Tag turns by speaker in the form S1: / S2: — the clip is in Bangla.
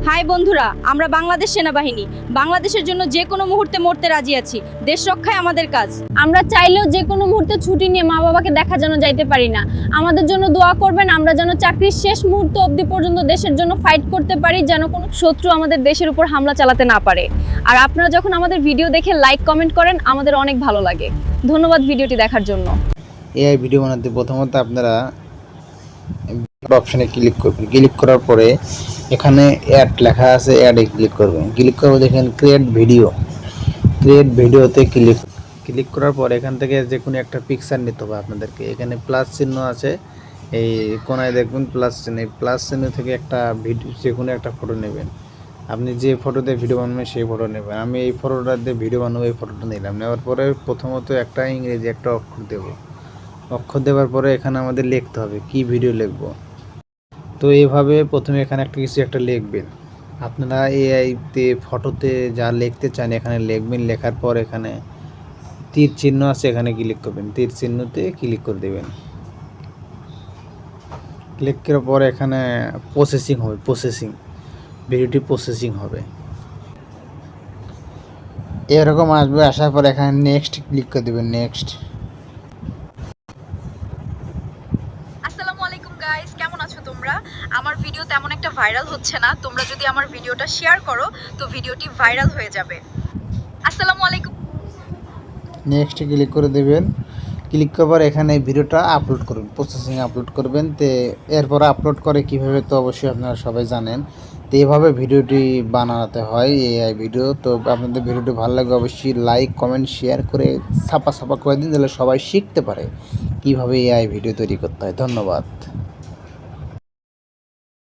S1: হাই বন্ধুরা, আমরা বাংলাদেশ সেনাবাহিনী। বাংলাদেশের জন্য যে কোনো মুহূর্তে মরতে রাজি আছি। দেশ রক্ষাই আমাদের কাজ। আমরা চাইলেও যে কোনো মুহূর্তে ছুটি নিয়ে মা বাবাকে দেখা যেন যাইতে পারি না। আমাদের জন্য দোয়া করবেন, আমরা যেন চাকরির শেষ মুহূর্ত অবধি পর্যন্ত দেশের জন্য ফাইট করতে পারি, যেন কোনো শত্রু আমাদের দেশের উপর হামলা চালাতে না পারে। আর আপনারা যখন আমাদের ভিডিও দেখে লাইক কমেন্ট করেন, আমাদের অনেক ভালো লাগে। ধন্যবাদ ভিডিওটি দেখার জন্য।
S2: এআই ভিডিও বানাতে প্রথমত আপনারা অপশানে ক্লিক করবেন। ক্লিক করার পরে এখানে অ্যাড লেখা আছে, অ্যাডে ক্লিক করবেন। ক্লিক করে দেখেন ক্রিয়েট ভিডিও। ক্রিয়েট ভিডিওতে ক্লিক করার পর এখান থেকে যে কোনো একটা পিকচার নিতে হবে আপনাদেরকে। এখানে প্লাস চিহ্ন আছে, এই কোনায় দেখবেন প্লাস চিহ্ন। এই প্লাস চিহ্ন থেকে একটা ভিডিও, যে কোনো একটা ফটো নেবেন। আপনি যে ফটোতে ভিডিও বানাবেন সেই ফটো নেবেন। আমি এই ফটোটা দিয়ে ভিডিও বানাবো, এই ফটোটা নিলাম। নেওয়ার পরে প্রথমত একটা ইংরেজি একটা অক্ষর দেব। অক্ষর দেওয়ার পরে এখানে আমাদের লিখতে হবে কি ভিডিও লিখব। তো এইভাবে প্রথমে এখানে কিছু একটা লিখবেন। আপনারা এআইতে ফটোতে যা লিখতে চান এখানে লিখবেন। লেখার পর এখানে তীর চিহ্ন আছে, এখানে ক্লিক করবেন। তীর চিহ্নতে ক্লিক করে দেবেন। ক্লিক করার পর এখানে প্রসেসিং হবে, ভিডিওটি প্রসেসিং হবে। এরকম আসবে। আসার পর এখানে নেক্সট ক্লিক করে দেবেন। নেক্সট।
S1: আসসালামু আলাইকুম গাইস, কেমন আছো তোমরা? আমার ভিডিও তেমন একটা ভাইরাল হচ্ছে না। তোমরা যদি আমার ভিডিওটা শেয়ার করো তো ভিডিওটি ভাইরাল হয়ে যাবে। আসসালামু আলাইকুম।
S2: নেক্সট ক্লিক করে দেবেন। ক্লিক করার পর এখানে ভিডিওটা আপলোড করবেন, প্রসেসিং আপলোড করবেন। তো এরপর আপলোড করে কিভাবে তো অবশ্যই আপনারা সবাই জানেন। তো এইভাবে ভিডিওটি বানাতে হয়, এআই ভিডিও। তো আপনাদের ভিডিওটি ভালো লাগবে অবশ্যই লাইক কমেন্ট শেয়ার করে ছাপা করে দিন, তাহলে সবাই শিখতে পারে কীভাবে এআই ভিডিও তৈরি করতে হয়। ধন্যবাদ।